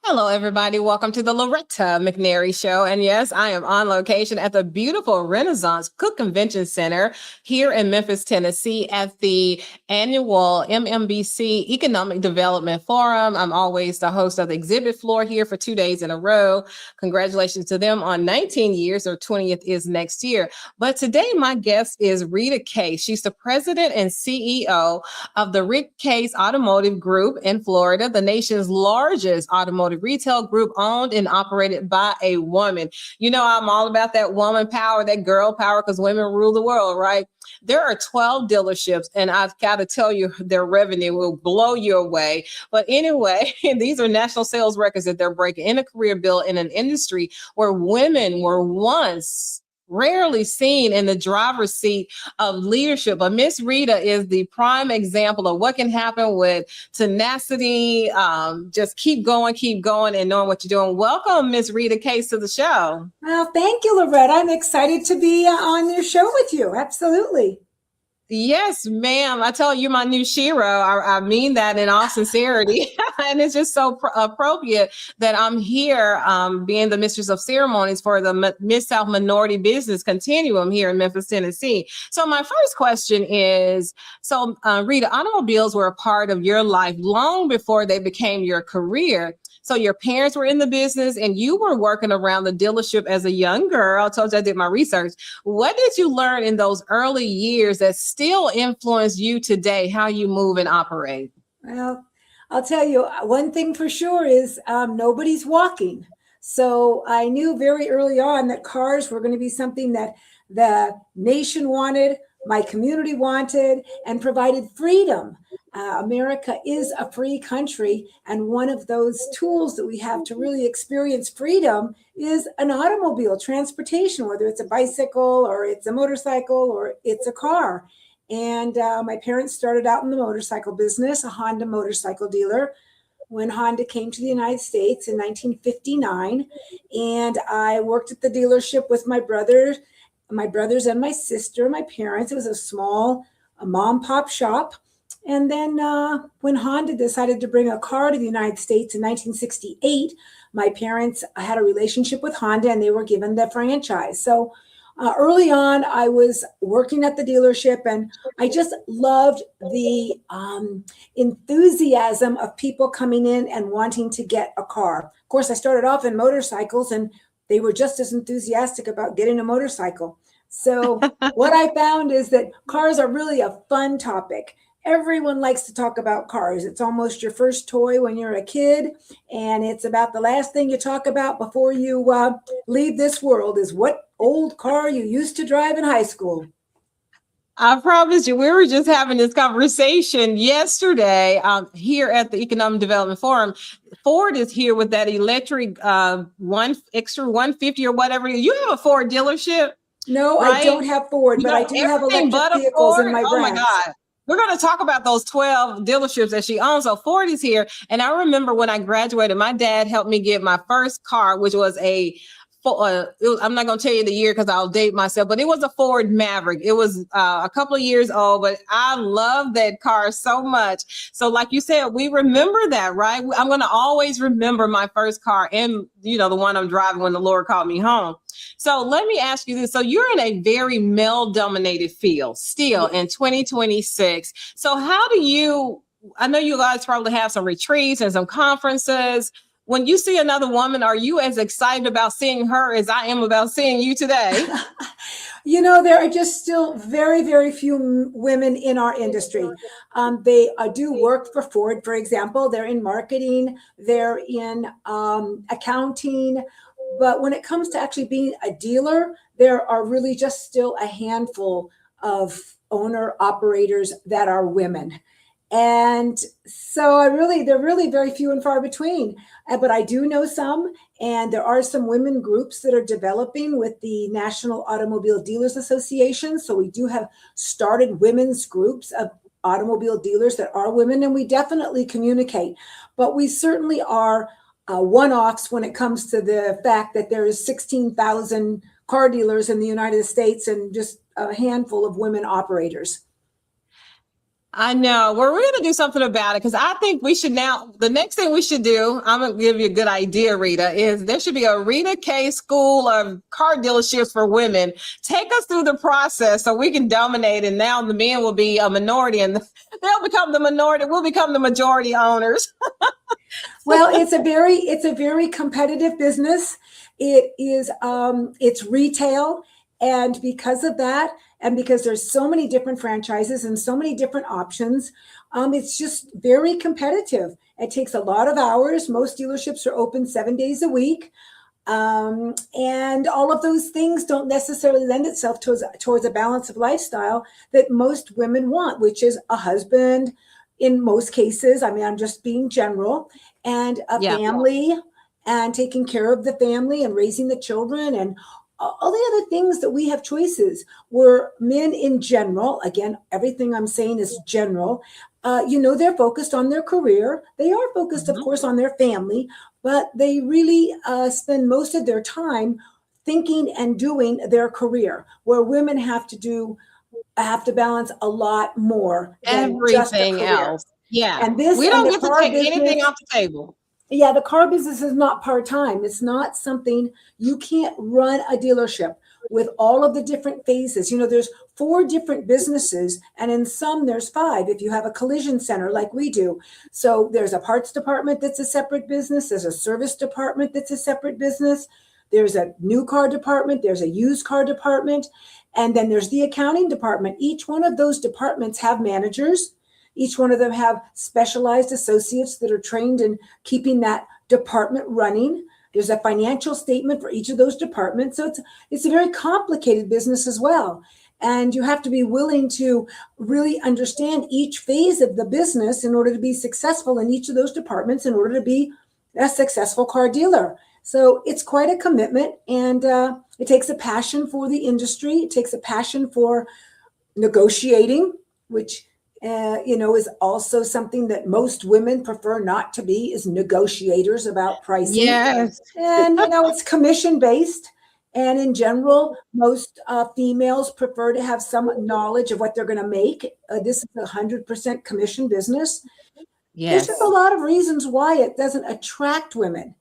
Hello, everybody. Welcome to the Loretta McNary Show. And yes, I am on location at the beautiful Renaissance Cook Convention Center here in Memphis, Tennessee, at the annual MMBC Economic Development Forum. I'm always the host of the exhibit floor here for 2 days in a row. Congratulations to them on 19 years, or 20th is next year. But today, my guest is Rita Case. She's the president and CEO of the Rita Case Automotive Group in Florida, the nation's largest automotive retail group owned and operated by a woman. You know, I'm all about that woman power, that girl power, because women rule the world, right? There are 12 dealerships, and I've got to tell you, their revenue will blow you away. But anyway, these are national sales records that they're breaking in a career build in an industry where women were once rarely seen in the driver's seat of leadership. But Miss Rita is the prime example of what can happen with tenacity. Just keep going, and knowing what you're doing. Welcome, Miss Rita Case, to the show. Well, thank you, Loretta. I'm excited to be on your show with you. Absolutely. Yes, ma'am. I tell you, my new Shiro. I mean that in all sincerity. And it's just so appropriate that I'm here being the mistress of ceremonies for the Mid-South Minority Business Continuum here in Memphis, Tennessee. So my first question is, Rita, automobiles were a part of your life long before they became your career. So your parents were in the business and you were working around the dealership as a young girl. I told you I did my research. What did you learn in those early years that still influence you today, how you move and operate? Well, I'll tell you, one thing for sure is nobody's walking. So I knew very early on that cars were going to be something that the nation wanted, my community wanted, and provided freedom. America is a free country, and one of those tools that we have to really experience freedom is an automobile transportation, whether it's a bicycle or it's a motorcycle or it's a car. And my parents started out in the motorcycle business, a Honda motorcycle dealer, when Honda came to the United States in 1959. And I worked at the dealership with my brothers and my sister, my parents. It was a small mom pop shop. And then when Honda decided to bring a car to the United States in 1968, my parents had a relationship with Honda and they were given the franchise. So early on, I was working at the dealership and I just loved the enthusiasm of people coming in and wanting to get a car. Of course, I started off in motorcycles and they were just as enthusiastic about getting a motorcycle. So what I found is that cars are really a fun topic. Everyone likes to talk about cars. It's almost your first toy when you're a kid, and it's about the last thing you talk about before you leave this world is what old car you used to drive in high school. I promise you, we were just having this conversation yesterday here at the Economic Development Forum. Ford is here with that electric one extra 150 or whatever. You have a Ford dealership? No, right? I don't have Ford, but I do have electric vehicles in my branch. Oh my God. We're going to talk about those 12 dealerships that she owns. So Ford is here. And I remember when I graduated, my dad helped me get my first car, which was I'm not going to tell you the year because I'll date myself, but it was a Ford Maverick. It was a couple of years old, but I love that car so much. So like you said, we remember that, right? I'm going to always remember my first car and, the one I'm driving when the Lord called me home. So let me ask you this. So you're in a very male-dominated field still in 2026. So how do I know you guys probably have some retreats and some conferences. When you see another woman, are you as excited about seeing her as I am about seeing you today? There are just still very, very few women in our industry. They do work for Ford, for example. They're in marketing, they're in accounting. But when it comes to actually being a dealer, there are really just still a handful of owner operators that are women. And so they're really very few and far between. But I do know some, and there are some women groups that are developing with the National Automobile Dealers Association. So we do have started women's groups of automobile dealers that are women, and we definitely communicate. But we certainly are one-offs when it comes to the fact that there is 16,000 car dealers in the United States and just a handful of women operators. I know. Well, we're going to do something about it because I think we should now. The next thing we should do, I'm going to give you a good idea, Rita, is there should be a Rita Case school of car dealerships for women. Take us through the process so we can dominate, and now the men will be a minority, and they'll become the minority. We'll become the majority owners. Well, it's a very competitive business. It's retail. And because of that, and because there's so many different franchises and so many different options, it's just very competitive. It takes a lot of hours. Most dealerships are open 7 days a week. And all of those things don't necessarily lend itself towards a balance of lifestyle that most women want, which is a husband in most cases. I mean, I'm just being general, and a family, and taking care of the family and raising the children and all the other things that we have choices. Where men in general, again, everything I'm saying is general, they're focused on their career. They are focused, of course, on their family, but they really spend most of their time thinking and doing their career, where women have to balance a lot more than just a Everything career. else. Yeah. And this, We and don't the get to car take business, anything off the table. yeah, the car business is not part-time. It's not something, you can't run a dealership with all of the different phases. There's 4 different businesses, and in some there's 5 if you have a collision center like we do. So there's a parts department that's a separate business. There's a service department that's a separate business. There's a new car department. There's a used car department. And then there's the accounting department. Each one of those departments have managers. Each one of them have specialized associates that are trained in keeping that department running. There's a financial statement for each of those departments. So it's a very complicated business as well. And you have to be willing to really understand each phase of the business in order to be successful in each of those departments, in order to be a successful car dealer. So it's quite a commitment, and it takes a passion for the industry. It takes a passion for negotiating, which is also something that most women prefer not to be, is negotiators about pricing. Yes. And, it's commission based. And in general, most females prefer to have some knowledge of what they're going to make. This is a 100% commission business. Yes. There's just a lot of reasons why it doesn't attract women.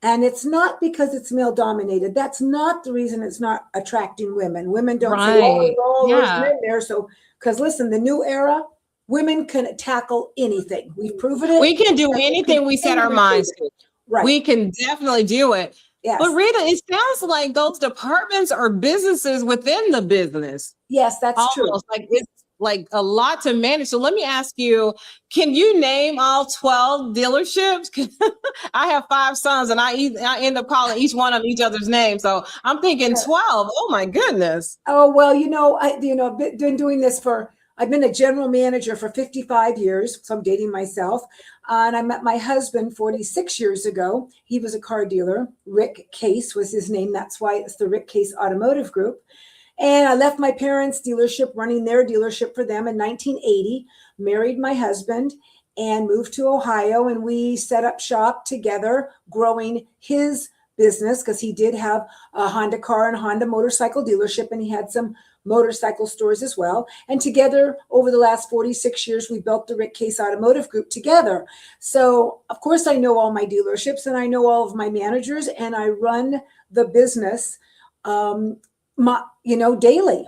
And it's not because it's male dominated. That's not the reason it's not attracting women. Women don't say, oh, there's men there. So, because listen, the new era, women can tackle anything. We've proven it. We can do anything we set our minds to. Right. We can definitely do it. Yes. But Rita, it sounds like those departments are businesses within the business. Yes, that's almost true. Like it's like a lot to manage. So let me ask you, can you name all 12 dealerships? I have 5 sons, and I end up calling each one of each other's name. So I'm thinking 12. Oh my goodness. Oh, well, I've been doing this I've been a general manager for 55 years. So I'm dating myself. And I met my husband 46 years ago. He was a car dealer. Rita Case was his name. That's why it's the Rita Case Automotive Group. And I left my parents' dealership, running their dealership for them in 1980, married my husband, and moved to Ohio. And we set up shop together, growing his business, because he did have a Honda car and Honda motorcycle dealership, and he had some motorcycle stores as well. And together, over the last 46 years, we built the Rita Case Automotive Group together. So, of course, I know all my dealerships, and I know all of my managers, and I run the business daily.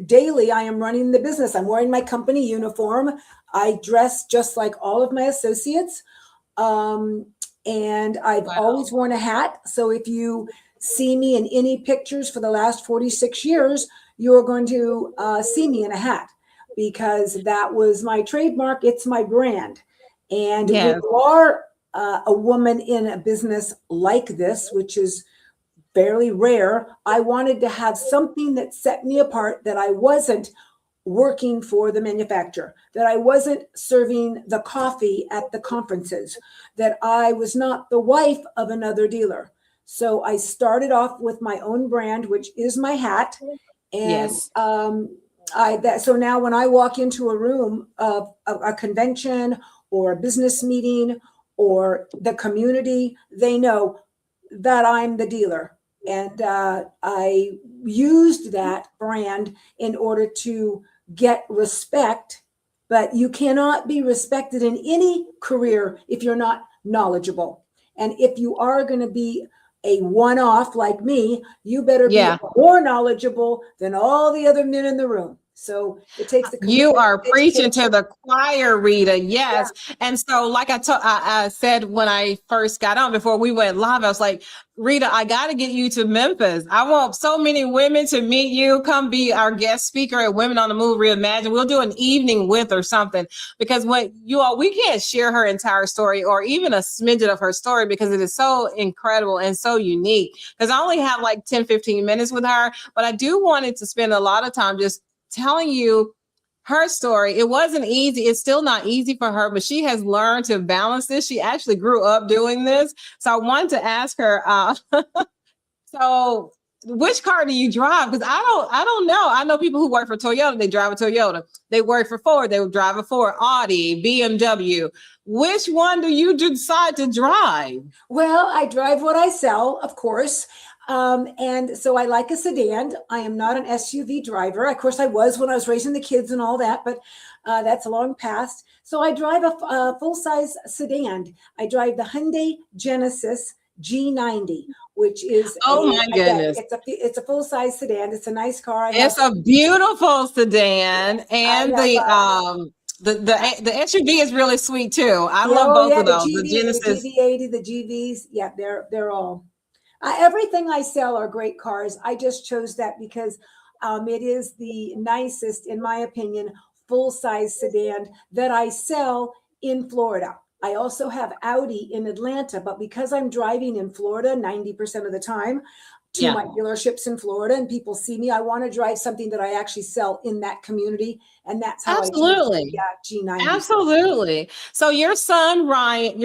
Daily, I am running the business. I'm wearing my company uniform. I dress just like all of my associates. And I've always worn a hat. So if you see me in any pictures for the last 46 years, you're going to see me in a hat, because that was my trademark. It's my brand. And when you are a woman in a business like this, which is fairly rare, I wanted to have something that set me apart, that I wasn't working for the manufacturer, that I wasn't serving the coffee at the conferences, that I was not the wife of another dealer. So I started off with my own brand, which is my hat. And so now when I walk into a room of a convention or a business meeting or the community, they know that I'm the dealer. And I used that brand in order to get respect but you cannot be respected in any career if you're not knowledgeable. And if you are going to be a one-off like me, you better be Yeah. more knowledgeable than all the other men in the room. So it takes the You commitment, are preaching to education. the choir, Rita. Yes. Yeah. And so, like I said when I first got on before we went live, I was like, Rita, I got to get you to Memphis. I want so many women to meet you. Come be our guest speaker at Women on the Move Reimagine. We'll do an evening with or something, because what you all, we can't share her entire story or even a smidget of her story because it is so incredible and so unique. Because I only have like 10, 15 minutes with her, but I do want it to spend a lot of time just telling you her story. It wasn't easy. It's still not easy for her, but she has learned to balance this. She actually grew up doing this. So I wanted to ask her, so which car do you drive? Because I don't know. I know people who work for Toyota, they drive a Toyota. They work for Ford, they would drive a Ford, Audi, BMW. Which one do you decide to drive? Well, I drive what I sell, of course. And so I like a sedan. I am not an SUV driver. Of course, I was when I was raising the kids and all that, but that's long past. So I drive a full-size sedan. I drive the Hyundai Genesis G90, which is Oh my goodness. it's a full-size sedan. It's a nice car. It's a beautiful sedan, and the SUV is really sweet too. I love both of the those. The GV, Genesis. the GV80, the GVs. Yeah, they're all. Everything I sell are great cars. I just chose that because it is the nicest, in my opinion, full-size sedan that I sell in Florida. I also have Audi in Atlanta, but because I'm driving in Florida 90% of the time to my dealerships in Florida and people see me, I want to drive something that I actually sell in that community. And that's how I chose the G90. Absolutely. So your son Ryan,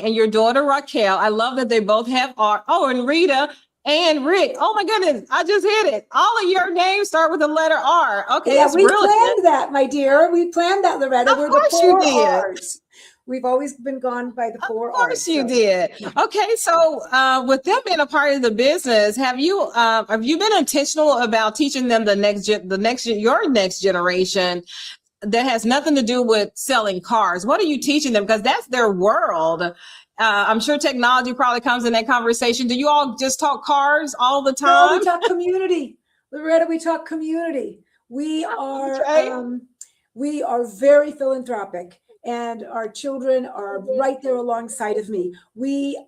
and your daughter Raquel, I love that they both have R. Oh, and Rita and Rick. Oh my goodness, I just hit it. All of your names start with the letter R. Okay, yeah, that's we brilliant. planned that, my dear. We planned that, Loretta. Of We're course the four you did. R's. We've always been gone by the four R's. Of course you did. Okay, so with them being a part of the business, have you been intentional about teaching them your next generation that has nothing to do with selling cars? What are you teaching them? Because that's their world. I'm sure technology probably comes in that conversation. Do you all just talk cars all the time? No, we talk community. Loretta, we talk community. We are very philanthropic, and our children are right there alongside of me. We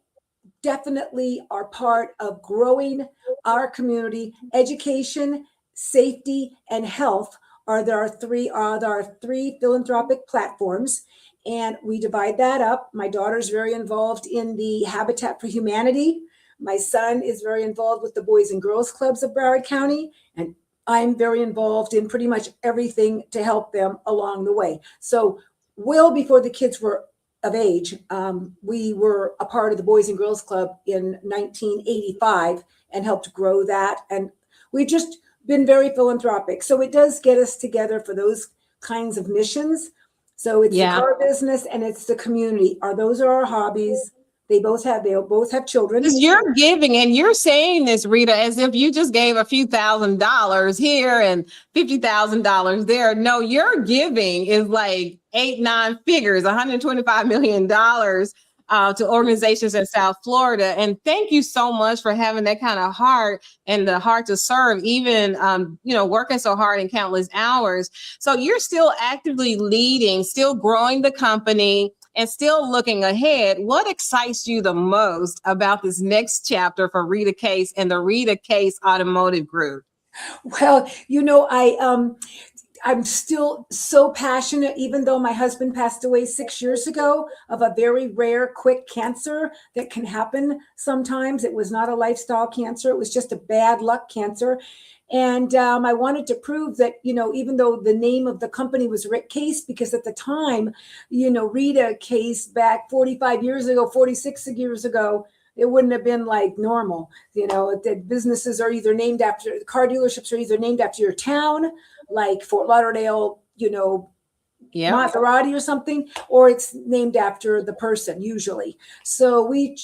definitely are part of growing our community. Education, safety, and health are our three philanthropic platforms, and we divide that up. My daughter's very involved in the Habitat for Humanity. My son is very involved with the Boys and Girls Clubs of Broward County, and I'm very involved in pretty much everything to help them along the way. So well before the kids were of age, we were a part of the Boys and Girls Club in 1985 and helped grow that. And we've just been very philanthropic. So it does get us together for those kinds of missions. So it's the car business and it's the community. Those are our hobbies. They both have children. Because you're giving, and you're saying this, Rita, as if you just gave a few $1,000s here and $50,000 there. No, your giving is like 8-9 figures, $125 million to organizations in South Florida. And thank you so much for having that kind of heart and the heart to serve, even working so hard in countless hours. So you're still actively leading, still growing the company, and still looking ahead. What excites you the most about this next chapter for Rita Case and the Rita Case Automotive Group? Well, I'm still so passionate, even though my husband passed away 6 years ago of a very rare, quick cancer that can happen sometimes. It was not a lifestyle cancer. It was just a bad luck cancer. And I wanted to prove that, even though the name of the company was Rita Case, because at the time, Rita Case back 45 years ago, 46 years ago, it wouldn't have been like normal. The businesses are either named after, car dealerships are either named after your town, like Fort Lauderdale, Yep. Maserati or something, or it's named after the person usually. So we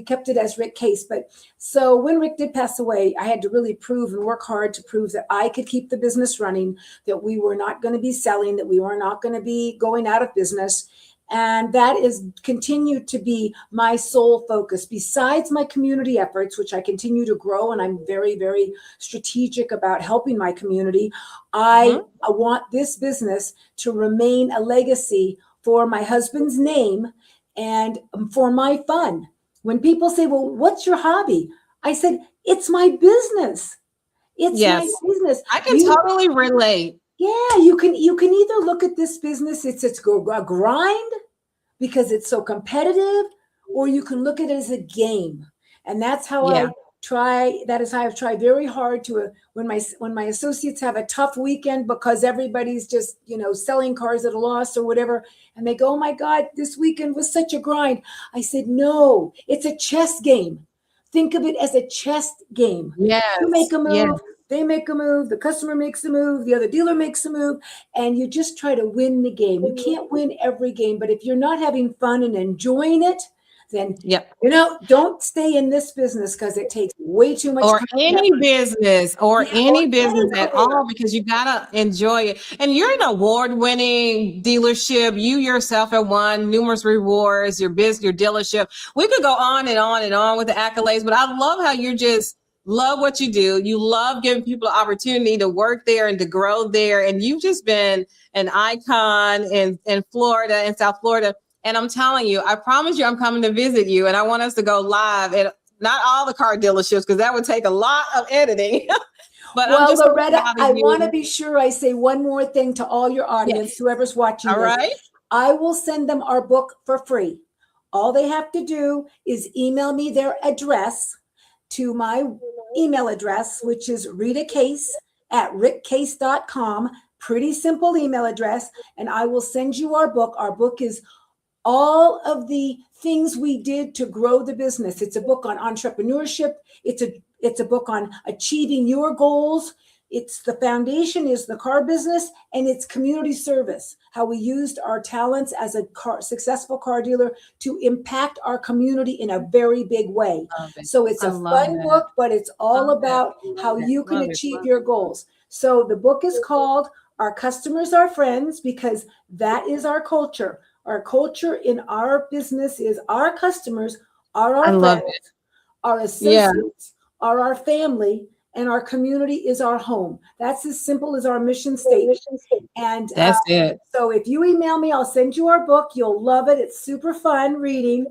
kept it as Rick Case. But so when Rick did pass away, I had to really prove and work hard to prove that I could keep the business running, that we were not going to be selling, that we were not going to be going out of business. And that is continued to be my sole focus, besides my community efforts, which I continue to grow. And I'm very, very strategic about helping my community. I want this business to remain a legacy for my husband's name and for my fun. When people say, well, what's your hobby? I said, it's my business. It's my business. I can totally relate. Yeah, you can either look at this business, it's a grind because it's so competitive, or you can look at it as a game. And that's how I try. That is how I've tried very hard to, when my associates have a tough weekend because everybody's just, selling cars at a loss or whatever, and they go, oh my God, this weekend was such a grind. I said, no, it's a chess game. Think of it as a chess game. Yes. You make a move. They make a move, the customer makes a move, the other dealer makes a move, and you just try to win the game. You can't win every game, but if you're not having fun and enjoying it, then, don't stay in this business because it takes way too much or time. Any business at all, because you got to enjoy it. And you're an award-winning dealership. You yourself have won numerous rewards, your dealership. We could go on and on and on with the accolades, but I love how you're just love what you do. You love giving people the opportunity to work there and to grow there. And you've just been an icon in Florida, in South Florida. And I'm telling you, I promise you, I'm coming to visit you. And I want us to go live at not all the car dealerships, because that would take a lot of editing. But Loretta, I want to be sure I say one more thing to all your audience, whoever's watching all this. Right. I will send them our book for free. All they have to do is email me their address to my email address, which is ritacase@rickcase.com. Pretty simple email address. And I will send you our book. Our book is all of the things we did to grow the business. It's a book on entrepreneurship. It's a book on achieving your goals. It's the foundation is the car business, and it's community service, how we used our talents as a successful car dealer to impact our community in a very big way. So it's a fun book, but it's all about how you can achieve your goals. So the book is called Our Customers Are Friends, because that is our culture. Our culture in our business is our customers are our friends, our associates are our family, and our community is our home. That's as simple as our mission statement. And that's it. So if you email me, I'll send you our book. You'll love it. It's super fun reading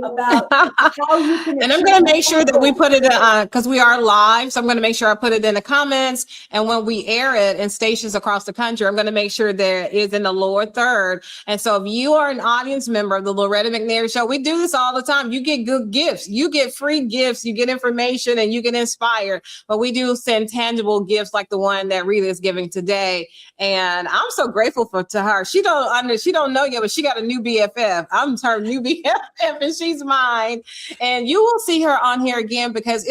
about how you can. And I'm going to make sure that we put it because we are live. So I'm going to make sure I put it in the comments. And when we air it in stations across the country, I'm going to make sure there is in the lower third. And so if you are an audience member of the Loretta McNary Show, we do this all the time. You get good gifts. You get free gifts. You get information and you get inspired. But we do send tangible gifts like the one that Rita is giving today. And I'm so grateful to her. She don't know yet, but she got a new BFF. I'm her new BFF and she's mine. And you will see her on here again because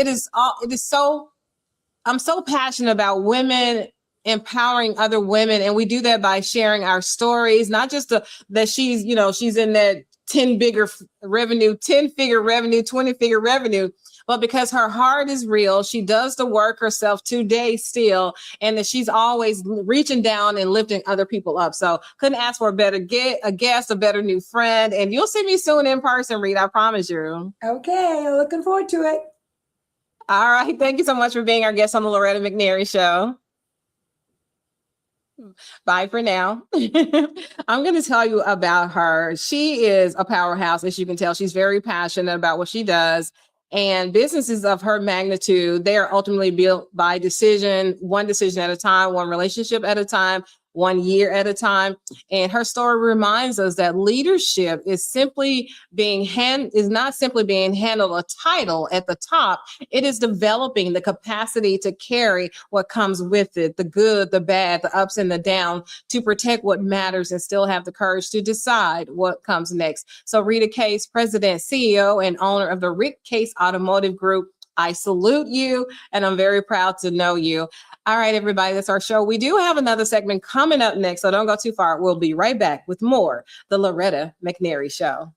I'm so passionate about women empowering other women. And we do that by sharing our stories, not just that she's in that 10-figure revenue, 20-figure revenue, but because her heart is real, she does the work herself today still, and that she's always reaching down and lifting other people up. So couldn't ask for a better guest, a better new friend. And you'll see me soon in person, Rita, I promise you. Okay, looking forward to it. All right. Thank you so much for being our guest on the Loretta McNary Show. Bye for now. I'm going to tell you about her. She is a powerhouse, as you can tell. She's very passionate about what she does. And businesses of her magnitude, they are ultimately built by one decision at a time, one relationship at a time, 1 year at a time. And her story reminds us that leadership is not simply being handled a title at the top. It is developing the capacity to carry what comes with it, the good, the bad, the ups and the downs, to protect what matters and still have the courage to decide what comes next. So Rita Case, President, CEO, and owner of the Rita Case Automotive Group, I salute you, and I'm very proud to know you. All right, everybody, that's our show. We do have another segment coming up next, so don't go too far. We'll be right back with more The Loretta McNary Show.